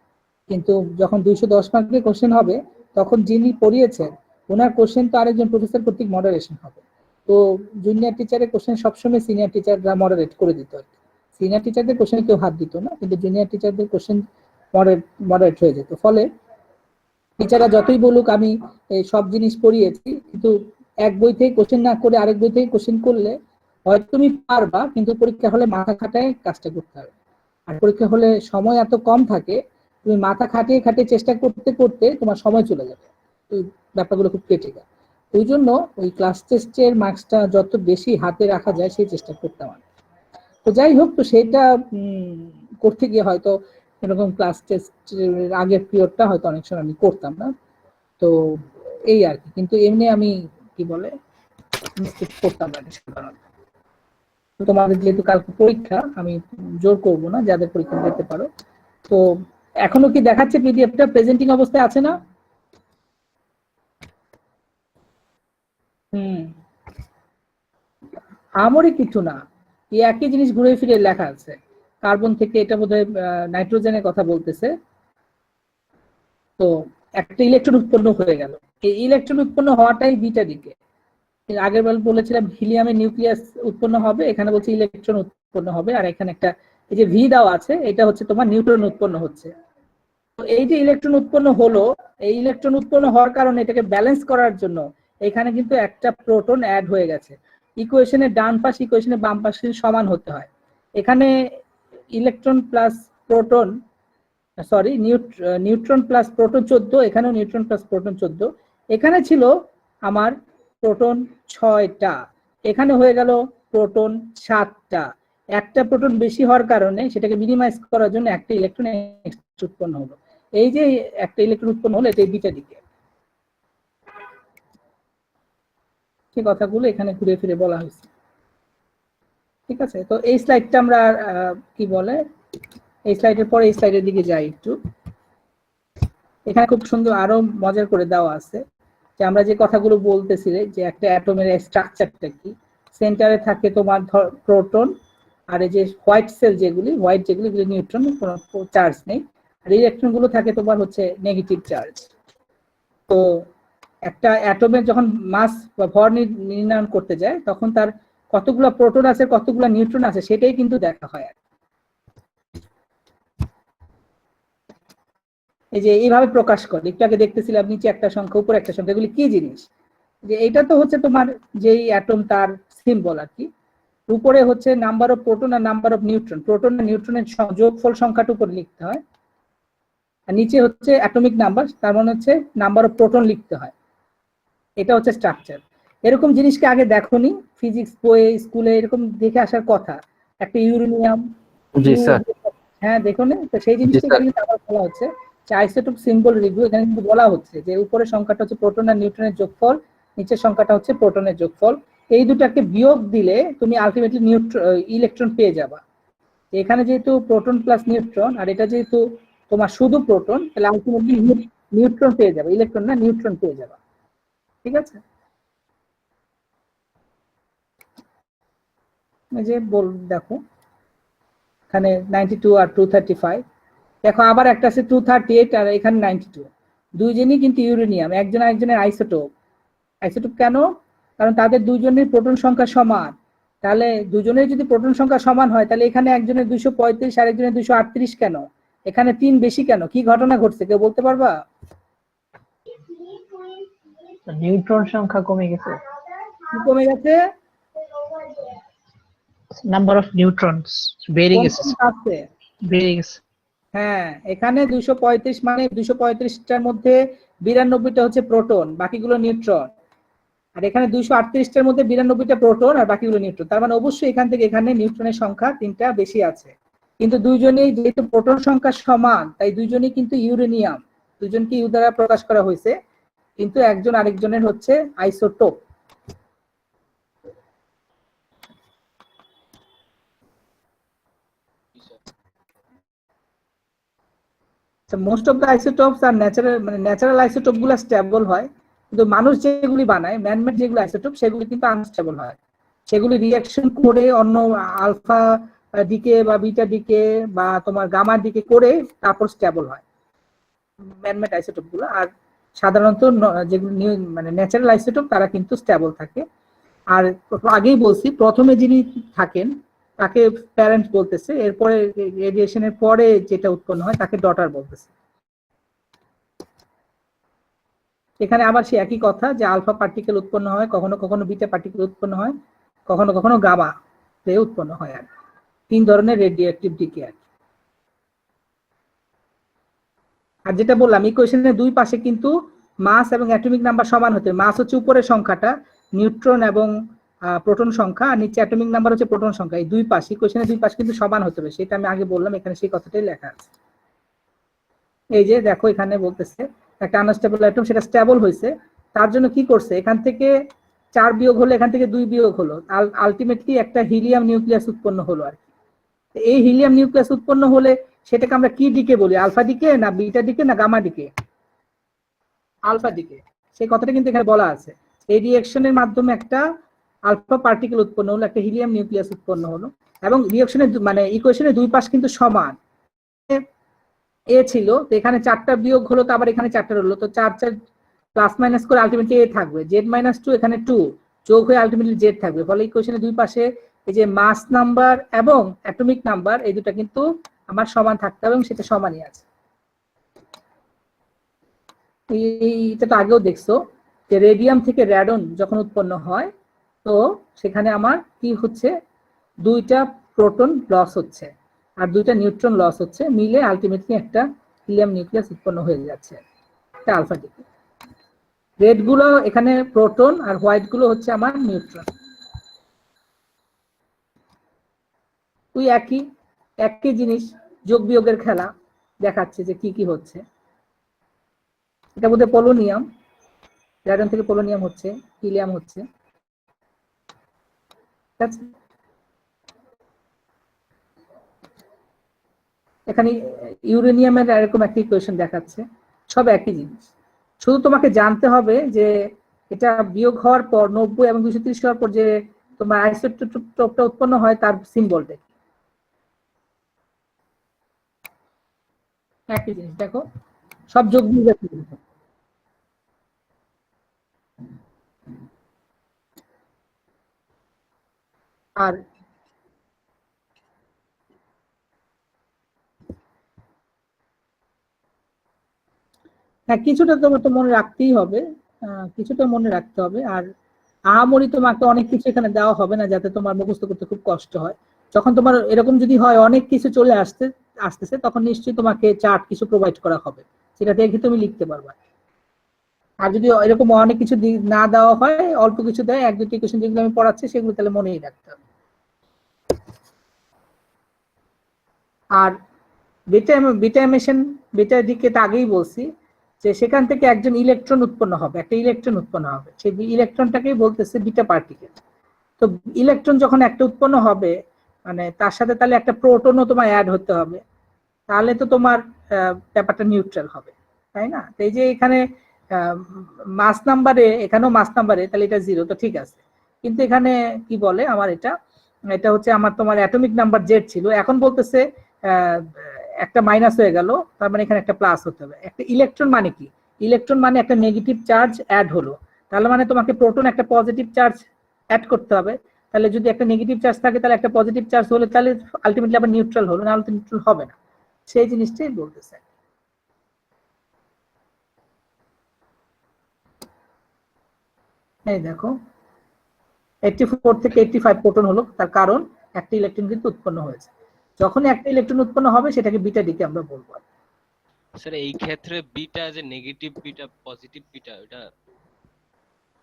[SPEAKER 1] কিন্তু যখন 210 মার্কের কোশ্চেন হবে তখন যিনি পড়িয়েছেন ওনার কোশ্চেন তো আরেকজন প্রফেসর কর্তৃক মডারেশন হবে। তো জুনিয়র টিচারের কোশ্চেন সবসময় সিনিয়র টিচাররা মডারেট করে দিত আর কি। সিনিয়র টিচারদের কোশ্চেনে কেউ হাত দিত না, কিন্তু জুনিয়র টিচারদের কোশ্চেন মডারেট হয়ে যেত। ফলে টিচাররা যতই বলুক আমি এই সব জিনিস পড়িয়েছি, কিন্তু এক বই থেকে কোশ্চেন না করে আরেক বই থেকে কোশ্চেন করলে হয়তো তুমি পারবা, কিন্তু পরীক্ষা হলে মাথা খাটায় কাজটা করতে হবে। আর পরীক্ষা হলে সময় এত কম থাকে, তুমি মাথা খাটিয়ে খাটিয়ে চেষ্টা করতে করতে তোমার সময় চলে যাবে। ওই ব্যাপারগুলো খুব ক্রিটিক্যাল। ওই জন্য ওই ক্লাস টেস্টের মার্কসটা যত বেশি হাতে রাখা যায় সেই চেষ্টা করতে হবে। তো যাই হোক, তো সেটা করতে গিয়ে হয়তো এরকম ক্লাস টেস্টের আগের পিরিয়ডটা হয়তো অনেক সময় আমি করতাম না, তো এই আর কি। কিন্তু এমনি আমি কি বলে করতাম না সাধারণত। তোমাদের যেহেতু কালকে পরীক্ষা, আমি জোর করব না, যাদের পরীক্ষা দিতে পারো। তো এখনো কি দেখাচ্ছে পিডিএফটা প্রেজেন্টিং অবস্থায় আছে না? আমারই কিছু না, এই একই জিনিস ঘুরে ফিরে লেখা আছে। কার্বন থেকে এটা বোধহয় নাইট্রোজেনের কথা বলতেছে। তো একটা ইলেকট্রন উৎপন্ন হয়ে গেল, এই ইলেকট্রন উৎপন্ন হওয়াটাই বিটা দিকে। আগের বার বলেছিলাম হিলিয়ামের নিউক্লিয়াস উৎপন্ন হবে, এখানে বলছে ইলেকট্রন উৎপন্ন হবে। আর এখানে একটা এই যে ভি দেওয়া আছে, এটা হচ্ছে তোমার নিউট্রন উৎপন্ন হচ্ছে। তো এই যে ইলেকট্রন উৎপন্ন হলো, এই ইলেকট্রন উৎপন্ন হওয়ার কারণে এটাকে ব্যালেন্স করার জন্য এখানে কিন্তু একটা প্রোটন অ্যাড হয়ে গেছে। ইকুয়েশনের ডান পাশ ইকুয়েশনের বাম পাশে সমান হতে হয়। এখানে electron plus proton sorry, neutron plus proton 14, এখানেও নিউট্রন প্লাস প্রোটন 14। এখানে ছিল আমার প্রোটন 6টা, এখানে হয়ে গেল প্রোটন 7টা। একটা প্রোটন বেশি হওয়ার কারণে সেটাকে মিনিমাইজ করার জন্য একটা ইলেকট্রন উৎপন্ন হলো। এই যে একটা ইলেকট্রন উৎপন্ন হলো, এটা বিটা দিকে। সেই কথাগুলো এখানে ঘুরে ফিরে বলা হয়েছে। ঠিক আছে, তো এই স্লাইডটা আমরা কি বলে, এই স্লাইডের পরে এই স্লাইডের দিকে যাই একটু। এখানে খুব সুন্দর আরো মজার করে দেওয়া আছে যে আমরা যে কথাগুলো বলতেছিলে যে একটা অ্যাটমের স্ট্রাকচারটা কি। সেন্টারে থাকে তোমার প্রোটন, আর এই যে হোয়াইট সেল যেগুলি, হোয়াইট যেগুলি, এগুলি নিউট্রন, কোনো চার্জ নেই। আর ইলেকট্রন গুলো থাকে তোমার হচ্ছে নেগেটিভ চার্জ। তো একটা অ্যাটমের যখন মাস বা ভর নির্ণয় করতে যায় তখন তার কতগুলো প্রোটন আছে কতগুলো নিউট্রন আছে সেটাই কিন্তু দেখা হয়। এই যে এইভাবে প্রকাশ করে, একটু আগে দেখতেছিলাম নিচে একটা সংখ্যা উপরে একটা সংখ্যা, এগুলি কি জিনিস, যে এটা তো হচ্ছে তোমার যেই অ্যাটম তার সিম্বল আর কি। উপরে হচ্ছে নাম্বার অফ প্রোটন আর নাম্বার অফ নিউট্রন, প্রোটন আর নিউট্রনের যোগফল সংখ্যাটা উপরে লিখতে হয়, আর নিচে হচ্ছে অ্যাটমিক নাম্বার, তার মানে হচ্ছে নাম্বার অফ প্রোটন লিখতে হয়। এটা হচ্ছে স্ট্রাকচার। এরকম জিনিসকে আগে দেখোনি ফিজিক্স বইয়ে, স্কুলে এরকম দেখে আসার কথা। একটা ইউরেনিয়াম,
[SPEAKER 2] জি স্যার।
[SPEAKER 1] হ্যাঁ দেখো না, তো সেই জিনিসটা কিন্তু আবার বলা হচ্ছে যে আইসোটোপ সিম্বল রিভিউ। এখানে কিন্তু বলা হচ্ছে যে উপরের সংখ্যাটা হচ্ছে প্রোটন আর নিউট্রনের যোগফল, নিচের সংখ্যাটা হচ্ছে প্রোটনের যোগফল। এই দুটাকে বিয়োগ দিলে তুমি আলটিমেটলি ইলেকট্রন পেয়ে যাবা। এখানে যেহেতু প্রোটন প্লাস নিউট্রন, আর এটা যেহেতু তোমার শুধু প্রোটন, তাহলে আলটিমেটলি নিউট্রন পেয়ে যাবে, ইলেকট্রন না নিউট্রন পেয়ে যাবা। ঠিক আছে, এই যে দেখো এখানে 92 আর 235, দেখো আবার একটা আছে 238 আর এখানে 92। দুইজনই কিন্তু ইউরেনিয়াম, একজন আরেকজনের আইসোটোপ। আইসোটোপ কেন? কারণ তাদের দুজনের প্রোটন সংখ্যা সমান। তাহলে দুজনের যদি প্রোটন সংখ্যা সমান হয় তাহলে এখানে একজনের 235 আর একজনের 238 কেন? এখানে 3 বেশি কেন? কি ঘটনা ঘটছে কেউ বলতে পারবা?
[SPEAKER 3] নিউট্রন সংখ্যা কমে গেছে,
[SPEAKER 1] কি কমে গেছে?
[SPEAKER 3] নাম্বার অফ নিউট্রনস বেড়ে গেছে,
[SPEAKER 1] আছে।
[SPEAKER 3] বেড়ে গেছে।
[SPEAKER 1] হ্যাঁ, এখানে 235 মানে 235টার মধ্যে 92টা হচ্ছে প্রোটন, বাকিগুলো নিউট্রন। আর এখানে 238টার মধ্যে 92টা প্রোটন আর বাকিগুলো নিউট্রন। তার মানে অবশ্যই এখান থেকে এখানে নিউট্রনের সংখ্যা 3টা বেশি আছে। কিন্তু দুইজনেই যেহেতু প্রোটন সংখ্যা সমান, তাই দুইজনেই কিন্তু ইউরেনিয়াম, দুজনকে ইউ দ্বারা প্রকাশ করা হয়েছে, কিন্তু একজন আরেকজনের হচ্ছে isotope. Most of the isotopes are natural, মানে ন্যাচারাল আইসোটোপ গুলো স্টেবল হয়, কিন্তু মানুষ যেগুলি বানায় ম্যানমেড যেগুলো আইসোটোপ সেগুলি কিন্তু আনস্টেবল হয়। সেগুলি রিঅ্যাকশন করে অন্য আলফা দিকে বা বিটা দিকে বা তোমার গামার দিকে করে তারপর স্টেবল হয় ম্যানমেড আইসোটোপ গুলো। আর সাধারণত যেগুলো মানে ন্যাচারাল আইসোটোপ তারা কিন্তু স্টেবল থাকে। আর আগেই বলছি প্রথমে যিনি থাকেন তাকে প্যারেন্ট বলতেছে, এরপরে রেডিয়েশনের পরে যেটা উৎপন্ন হয় তাকে ডটার বলতেছে। এখানে আবার সে একই কথা যে আলফা পার্টিকেল উৎপন্ন হয়, কখনো কখনো বিটা পার্টিকেল উৎপন্ন হয়, কখনো কখনো গামা রে উৎপন্ন হয়। আর 3 ধরনের রেডিওঅ্যাক্টিভ ডিকে। আর যেটা বললাম ইকুয়েশনের দুই পাশে কিন্তু মাস এবং অ্যাটমিক নাম্বার সমান হতে, মাস হচ্ছে উপরের সংখ্যাটা নিউট্রন এবং প্রোটন সংখ্যা, আর নিচে অ্যাটমিক নাম্বার হচ্ছে প্রোটন সংখ্যা। এই দুই পাশ, ইকুয়েশনের দুই পাশ কিন্তু সমান হতে হবে, সেটা আমি আগে বললাম, এখানে সেই কথাটাই লেখা আছে। এই যে দেখো এখানে বলতেছে একটা আনস্টেবল অ্যাটম, সেটা স্টেবল হয়েছে, তার জন্য কি করছে, এখান থেকে 4 বিয়োগ হলো, এখান থেকে 2 বিয়োগ হলো, আলটিমেটলি একটা হিলিয়াম নিউক্লিয়াস উৎপন্ন হলো আর কি। এই হিলিয়াম নিউক্লিয়াস উৎপন্ন হলে সেটাকে আমরা কি দিকে বলি, আলফা দিকে না বিটা দিকে না গামা দিকে? আলফা দিকে। সেই কথাটা কিন্তু এখানে বলা আছে। এই রিঅ্যাকশনের মাধ্যমে একটা আলফা পার্টিকেল উৎপন্ন হলো, একটা হিলিয়াম নিউক্লিয়াস উৎপন্ন হলো, এবং রিঅ্যাকশনের মানে ইকুয়েশনের দুই পাশ কিন্তু সমান। এ ছিল, তো এখানে 4টা বিয়োগ হলো, তো আবার এখানে 4টা হলো, তো 4 4 প্লাস মাইনাস করে আলটিমেটলি এ থাকবে, z-2 এখানে 2 যোগ হয়ে আলটিমেটলি জেড থাকবে। ফলে ইকুয়েশনের দুই পাশে এই যে মাস নাম্বার এবং অ্যাটমিক নাম্বার এই দুটো কিন্তু আমার সমান থাকতে হবে, এবং সেটা সমানই আছে। এইটা তো আগেও দেখছো যে রেডিয়াম থেকে র্যাডন যখন উৎপন্ন হয়, তো সেখানে আমার কি হচ্ছে, 2টা প্রোটন লস হচ্ছে আর 2টা নিউট্রন লস হচ্ছে, মিলে আলটিমেটলি একটা হিলিয়াম নিউক্লিয়াস উৎপন্ন হয়ে যাচ্ছে, এটা আলফা ডিকে। রেড গুলো এখানে প্রোটন আর হোয়াইট গুলো হচ্ছে আমার নিউট্রন। তুই একই জিনিস, যোগ বিয়োগের খেলা দেখাচ্ছে যে কি কি হচ্ছে। এটা বোধহয় পোলোনিয়াম, রেডন থেকে পোলোনিয়াম হচ্ছে, হিলিয়াম হচ্ছে, ঠিক আছে। এখানে ইউরেনিয়ামের এরকম একটা ইকুয়েশন দেখাচ্ছে, সব একই জিনিস। শুধু তোমাকে জানতে হবে যে এটা বিয়োগ হওয়ার পর 90 এবং 230 হওয়ার পর যে তোমার আইসোটোপটা উৎপন্ন হয় তার সিম্বলটা কি। একই জিনিস দেখো, সব যোগ বিয়োগ। আর হ্যাঁ, কিছুটা তোমার তো মনে রাখতেই হবে, কিছুটা মনে রাখতে হবে। আর আহামরি তোমাকে অনেক কিছু এখানে দেওয়া হবে না যাতে তোমার মুখস্থ করতে খুব কষ্ট হয়। যখন তোমার এরকম যদি হয় অনেক কিছু চলে আসতেছে তখন নিশ্চয়ই তোমাকে চার্ট কিছু প্রোভাইড করা হবে, সেটা দেখে তুমি লিখতে পারবা। আর যদি এরকম অনেক কিছু না দেওয়া হয়, অল্প কিছু দেয়, এক দুটি কোশ্চেন যেগুলো আমি পড়াচ্ছি সেগুলো তাহলে মনেই রাখতে হবে। আর বিটা এমিশন, বিটার দিকে তো আগেই বলছি যে সেখান থেকে একজন ইলেকট্রন উৎপন্ন হবে, একটা ইলেকট্রন উৎপন্ন হবে, সেই ইলেকট্রনটাকেই বলতেছে বিটা পার্টিকেল। তো ইলেকট্রন যখন একটা উৎপন্ন হবে মানে তার সাথে তাহলে একটা প্রোটনও তোমার অ্যাড হতে হবে, তাহলে তো তোমার ব্যাপারটা নিউট্রাল হবে, তাই না? তো এই যে এখানে মাস নাম্বারে, এখানেও মাস নাম্বারে, তাহলে এটা 0, তো ঠিক আছে। কিন্তু এখানে কি বলে আমার এটা হচ্ছে আমার তোমার অ্যাটমিক নাম্বার জেড ছিল, এখন বলতেছে একটা মাইনাস হয়ে গেল, তার মানে এখানে একটা প্লাস হতে হবে। একটা ইলেকট্রন মানে কি? ইলেকট্রন মানে একটা নেগেটিভ চার্জ অ্যাড হলো, তাহলে মানে তোমাকে প্রোটন একটা পজিটিভ চার্জ অ্যাড করতে হবে। তাহলে যদি একটা নেগেটিভ চার্জ থাকে তাহলে একটা পজিটিভ চার্জ হলে তাহলে আলটিমেটলি আবার নিউট্রাল হলো, না হলে তো নিউট্রাল হবে না। সেই জিনিসটাই বলতেছে। এই দেখো 84 থেকে 85 প্রোটন হলো, তার কারণ একটা ইলেকট্রন কিন্তু উৎপন্ন হয়েছে। যখন একটা ইলেকট্রন উৎপন্ন হবে সেটাকে বিটা ডিকে আমরা বলবো।
[SPEAKER 7] স্যার এই ক্ষেত্রে বিটা যে নেগেটিভ বিটা পজিটিভ বিটা এটা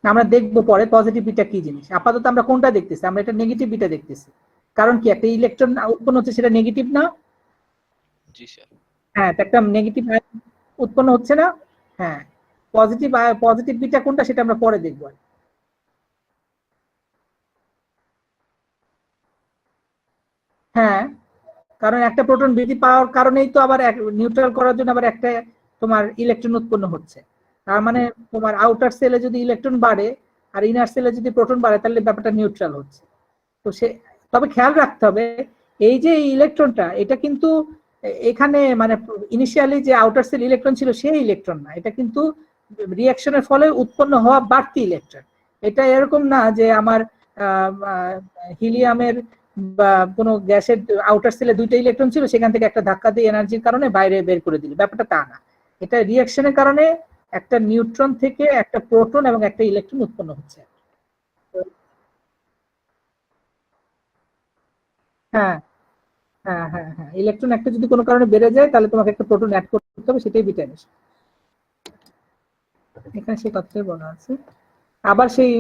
[SPEAKER 1] আমরা দেখবো পরে পজিটিভ বিটা কি জিনিস। আপাতত আমরা কোনটা দেখতেছি? আমরা এটা নেগেটিভ বিটা দেখতেছি। কারণ কি, একটা ইলেকট্রন উৎপন্ন হচ্ছে, সেটা নেগেটিভ না?
[SPEAKER 7] জি স্যার।
[SPEAKER 1] হ্যাঁ, একটা নেগেটিভ উৎপন্ন হচ্ছে না? হ্যাঁ, পজিটিভ বিটা কোনটা সেটা আমরা পরে দেখবো। হ্যাঁ, কারণ একটা প্রোটন বৃদ্ধি পাওয়ার কারণেই তো আবার নিউট্রাল করার জন্য আবার একটা তোমার ইলেকট্রন উৎপন্ন হচ্ছে। তার মানে তোমার আউটার সেলে যদি ইলেকট্রন বাড়ে আর ইনার সেলে যদি প্রোটন বাড়ে তাহলে ব্যাপারটা নিউট্রাল হচ্ছে। তো তবে খেয়াল রাখতে হবে এই যে ইলেকট্রনটা, এটা কিন্তু এখানে মানে ইনিশিয়ালি যে আউটার সেল ইলেকট্রন ছিল সেই ইলেকট্রন না, এটা কিন্তু রিঅ্যাকশনের ফলে উৎপন্ন হওয়া বাড়তি ইলেকট্রন। এটা এরকম না যে আমার হিলিয়ামের বা কোনো গ্যাসের আউটার সেলে 2টা ইলেকট্রন ছিল, সেখান থেকে একটা ধাক্কা দিয়ে এনার্জির কারণে বাইরে বের করে দিল, ব্যাপারটা তা না। এটা রিঅ্যাকশনের কারণে একটা নিউট্রন থেকে একটা প্রোটন এবং একটা ইলেকট্রন উৎপন্ন হচ্ছে। হ্যাঁ হ্যাঁ হ্যাঁ হ্যাঁ, ইলেকট্রন একটা যদি কোনো কারণে বেড়ে যায় তাহলে তোমাকে একটা প্রোটন অ্যাড করতে হবে, সেটাই বিটা এমিশন। এখানে সেই কথাটাই বলা আছে। আবার সেই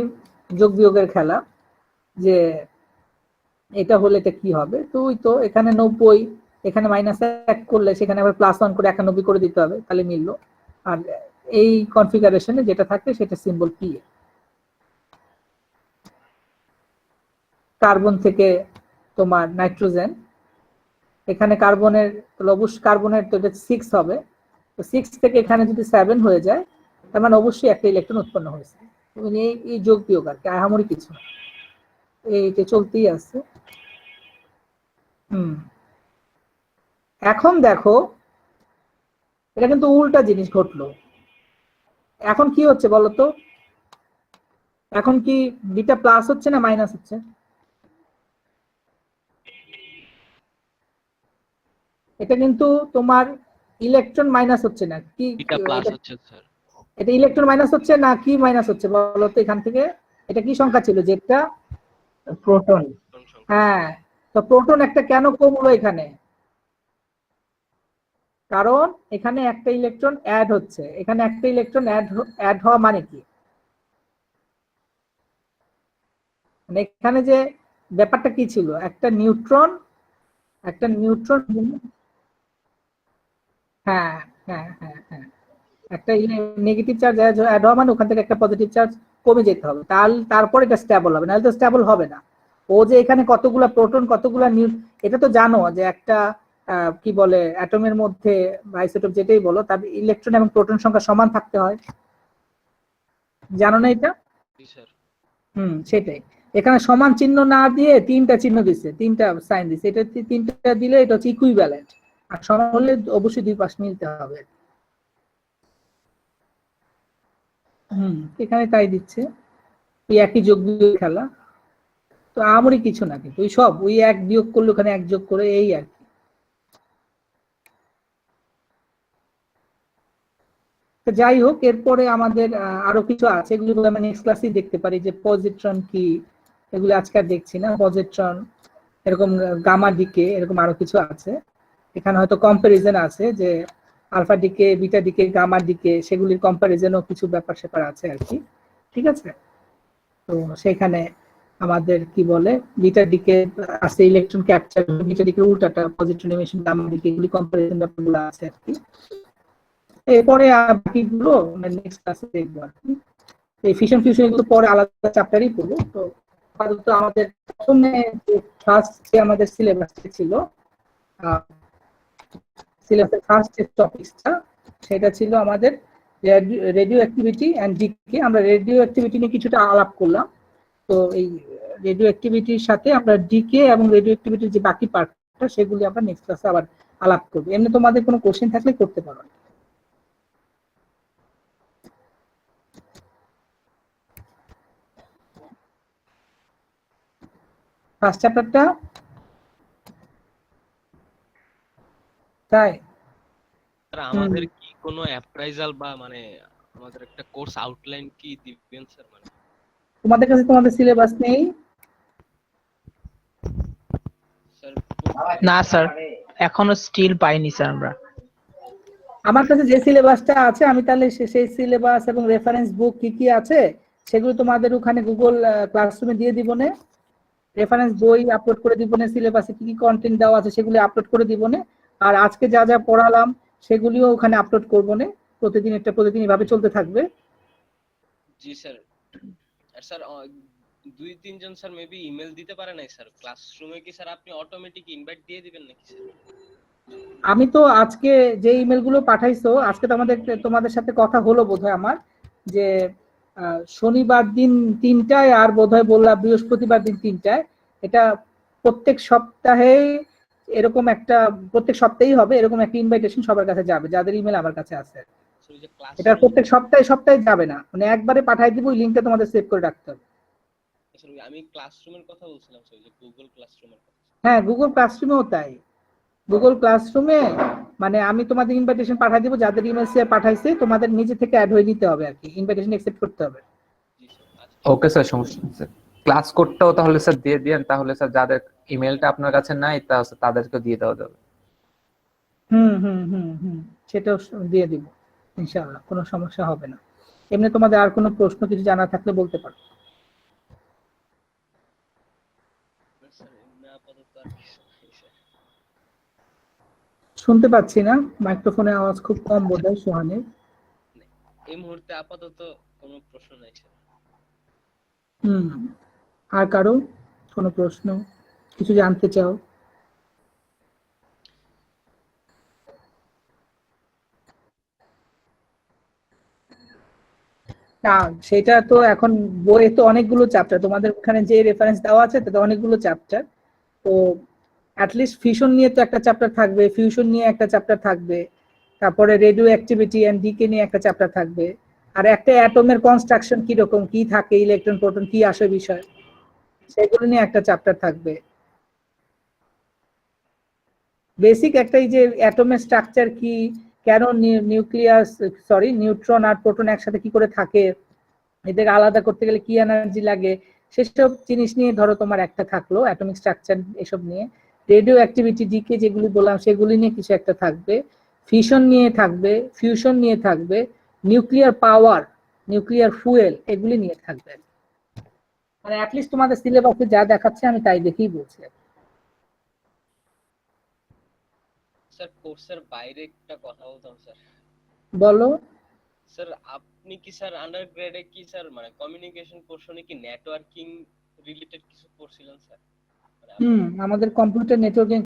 [SPEAKER 1] যোগ বিয়োগের খেলা, যে এটা হলে এটা কি হবে, তো ওই তো এখানে 90, এখানে -1 করলে সেখানে আবার +1 করে 91 করে দিতে হবে, তাহলে মিললো। আর এই কনফিগারেশনে যেটা থাকে সেটা সিম্বল পি। কার্বন থেকে তোমার নাইট্রোজেন, এখানে কার্বনের অবশ্যই কার্বনের তো এটা 6 হবে, তো 6 থেকে এখানে যদি 7 হয়ে যায় তার মানে অবশ্যই একটা ইলেকট্রন উৎপন্ন হয়েছে। এই যোগ বিয়োগ আর কি, আহামরি কিছু না, এইটা চলতেই আছে। এখন দেখো এটা কিন্তু উল্টা জিনিস ঘটলো। এখন কি হচ্ছে বলতো? এখন কি বিটা প্লাস হচ্ছে না মাইনাস হচ্ছে? এটা কিন্তু তোমার ইলেকট্রন মাইনাস হচ্ছে না, কি
[SPEAKER 7] বিটা প্লাস হচ্ছে স্যার।
[SPEAKER 1] এটা ইলেকট্রন মাইনাস হচ্ছে না কি মাইনাস হচ্ছে বলতো? এখান থেকে এটা কি সংখ্যা ছিল? যেটা প্রোটন। হ্যাঁ, তো প্রোটন একটা কেন কমলো এখানে? কারণ এখানে একটা ইলেকট্রন অ্যাড হচ্ছে, এখানে একটা ইলেকট্রন অ্যাড হওয়া মানে কি, মানে এখানে যে ব্যাপারটা কি ছিল, একটা নিউট্রন হ্যাঁ হ্যাঁ হ্যাঁ হ্যাঁ, একটা নেগেটিভ চার্জ অ্যাড হওয়া মানে ওখান থেকে একটা পজিটিভ চার্জ কমে যেতে হবে, তারপর এটা স্টেবল হবে, নাহলে তো স্টেবল হবে না। ও যে এখানে কতগুলা প্রোটন কতগুলা এটা তো জানো যে একটা কি বলে অ্যাটমের মধ্যে বা আইসোটোপ যেটাই বলো তার ইলেকট্রন এবং প্রোটন সংখ্যা সমান থাকতে হয়, জানো না এটা?
[SPEAKER 7] জি স্যার।
[SPEAKER 1] সেটাই, এখানে সমান চিহ্ন না দিয়ে তিনটা চিহ্ন দিচ্ছে, তিনটা সাইন দিচ্ছে, এটা তিনটা দিলে এটা হচ্ছে ইকুইভ্যালেন্ট, আর সমান হলে অবশ্যই দুই পাশ মিলতে হবে। এখানে তাই দিচ্ছে, ওই একই যোগ বিয়োগ খেলা, তো আমারই কিছু না, কিন্তু ওই সব ওই এক বিয়োগ করলে ওখানে এক যোগ করে এই আর কি। তো যাই হোক, এরপরে আমাদের আরো কিছু আছে, এগুলো আমরা নেক্সট ক্লাসে দেখতে পারি, যে পজিট্রন কি, এগুলো আজকে আর দেখছি না। পজিট্রন এরকম গামা ডিকে এরকম আরো কিছু আছে, এখানে হয়তো কম্পারিজন আছে যে alpha decay beta decay gamma decay, সেগুলির কম্পারিজনও কিছু ব্যাপার স্যাপার আছে আর কি, ঠিক আছে? তো সেখানে আমাদের কি বলে বিটা ডিকে আছে ইলেকট্রন ক্যাপচার, বিটা ডিকে উল্টাটা পজিট্রন এমিশন, গামা ডিকে, এগুলি কম্পারিজন ব্যাপারগুলো আছে আর কি। এরপরে বাকিগুলো নেক্সট ক্লাসে দেখবো আর কি। এই ফিশন ফিউশন এগুলো পরে আলাদা চ্যাপ্টারই পড়বো। তো আপাতত আমাদের প্রথমে যে ফার্স্ট যে আমাদের সিলেবাস ছিল, সিলেবাসের ফার্স্ট যে টপিকটা সেটা ছিল আমাদের রেডিও অ্যাক্টিভিটি এন্ড ডিকে। আমরা রেডিও অ্যাক্টিভিটি নিয়ে কিছুটা আলাপ করলাম, তো এই রেডিও অ্যাক্টিভিটির সাথে আমরা ডিকে এবং রেডিও অ্যাক্টিভিটির যে বাকি পার্টটা সেগুলি আমরা নেক্সট ক্লাসে আবার আলাপ করবো। এমনি তোমাদের কোনো কোশ্চেন থাকলে করতে পারো। ফার্স্ট চ্যাপ্টারটা তাই
[SPEAKER 7] স্যার আমাদের কি কোনো অ্যাপ্রাইজাল বা মানে আমাদের একটা কোর্স আউটলাইন কি দিবেন স্যার? মানে
[SPEAKER 1] তোমাদের কাছে তোমাদের সিলেবাস নেই?
[SPEAKER 7] স্যার
[SPEAKER 3] না স্যার, এখনো স্টিল পাইনি স্যার আমরা।
[SPEAKER 1] আমার কাছে যে সিলেবাসটা আছে আমি তাহলে সেই সিলেবাস এবং রেফারেন্স বুক কি কি আছে সেগুলো তোমাদের ওখানে গুগল ক্লাসরুমে দিয়ে দিব না, রেফারেন্স বই আপলোড করে দিব না, সিলেবাসে কি কি কন্টেন্ট দেওয়া আছে সেগুলো আপলোড করে দিব না, আর আজকে যা যা পড়ালাম সেগুলিও ওখানে আপলোড করব না, প্রতিদিন এভাবে চলতে থাকবে।
[SPEAKER 7] জি স্যার। আর স্যার দুই তিনজন স্যার মেবি ইমেল দিতে পারে নাই স্যার ক্লাসরুমে, কি স্যার আপনি অটোমেটিক ইনভাইট দিয়ে দিবেন নাকি স্যার?
[SPEAKER 1] আমি তো আজকে যে ইমেলগুলো পাঠাইছো, আজকে তো তোমাদের সাথে কথা হলো বোধহয় আমার, যে শনিবার দিন 3টায় আর বোধহয় বললাম বৃহস্পতিবার দিন 3টায়, এটা প্রত্যেক সপ্তাহে এরকম একটা, প্রত্যেক সপ্তাহেই হবে এরকম একটা ইনভাইটেশন সবার কাছে যাবে যাদের ইমেল আমার কাছে আছে। এটা প্রত্যেক সপ্তাহে যাবে না, মানে একবারে পাঠাই দিব, ওই লিংকটা তোমাদের সেভ করে রাখতে হবে।
[SPEAKER 7] আমি ক্লাসরুমের কথা বলছিলাম স্যার, যে গুগল ক্লাসরুমের কথা।
[SPEAKER 1] হ্যাঁ, গুগল ক্লাসরুমেও তাই। গুগল ক্লাসরুমে মানে আমি তোমাদের ইনভাইটেশন পাঠিয়ে দিব, যাদের ইমেল শেয়ার পাঠাইছে তোমাদের নিজে থেকে অ্যাড হয়ে নিতে হবে আর কি, ইনভাইটেশন অ্যাকসেপ্ট করতে হবে।
[SPEAKER 2] ওকে স্যার, সমস্যা নেই স্যার। ক্লাস কোডটাও তাহলে স্যার দিয়ে দিন, তাহলে স্যার যাদের ইমেলটা আপনার কাছে নাই তাদেরকে দিয়ে দেওয়া যাবে।
[SPEAKER 1] সেটাও দিয়ে দিব ইনশাআল্লাহ, কোনো সমস্যা হবে না। এমনি তোমাদের আর কোনো প্রশ্ন কিছু জানা থাকলে বলতে পারো। শুনতে পাচ্ছি না, মাইক্রোফোনের আওয়াজ খুব কম বোধহয় সোহানের।
[SPEAKER 7] এই মুহূর্তে আপাতত কোনো প্রশ্ন নাই স্যার।
[SPEAKER 1] আর কারো কোনো প্রশ্ন, কিছু জানতে চাও? না, সেটা তো এখন বইয়ে তো অনেকগুলো চ্যাপ্টার, তোমাদের ওখানে যে রেফারেন্স দেওয়া আছে তাতে অনেকগুলো চ্যাপ্টার, তো অ্যাটলিস্ট ফিউশন নিয়ে তো একটা চ্যাপ্টার থাকবে, ফিউশন নিয়ে একটা চ্যাপ্টার থাকবে, তারপরে রেডিও অ্যাক্টিভিটি এন্ড ডিকে নিয়ে একটা চ্যাপ্টার থাকবে, আর একটা অ্যাটমের কনস্ট্রাকশন কি রকম, কি থাকে, ইলেকট্রন প্রোটন কি আসে বিষয়, সেগুলো নিয়ে একটা চ্যাপ্টার থাকবে। বেসিক একটা এই যে অ্যাটমের স্ট্রাকচার কি, কেন নিউট্রন আর প্রোটন একসাথে কি করে থাকে, এদেরকে আলাদা করতে গেলে কি এনার্জি লাগে, সেসব জিনিস নিয়ে ধরো তোমার একটা থাকলো অ্যাটমিক স্ট্রাকচার, এসব নিয়ে। রেডিও অ্যাক্টিভিটি ডিকে যেগুলি বললাম সেগুলি নিয়ে কিছু একটা থাকবে। ফিশন নিয়ে থাকবে, ফিউশন নিয়ে থাকবে, নিউক্লিয়ার পাওয়ার, নিউক্লিয়ার ফুয়েল, এগুলি নিয়ে থাকবে। মানে অ্যাটলিস্ট তোমাদের সিলেবাসে যা দেখাচ্ছে আমি তাই দেখেই বলছি।
[SPEAKER 7] স্যার কোর্সের বাইরে একটা কথা বলতাম স্যার।
[SPEAKER 1] বলো।
[SPEAKER 7] স্যার আপনি কি স্যার আন্ডার গ্রেডে কি স্যার মানে কমিউনিকেশন পোর্শনে কি নেটওয়ার্কিং রিলেটেড কিছু পড়ছিলেন স্যার?
[SPEAKER 1] আমাদের কম্পিউটার নেটওয়ার্কিং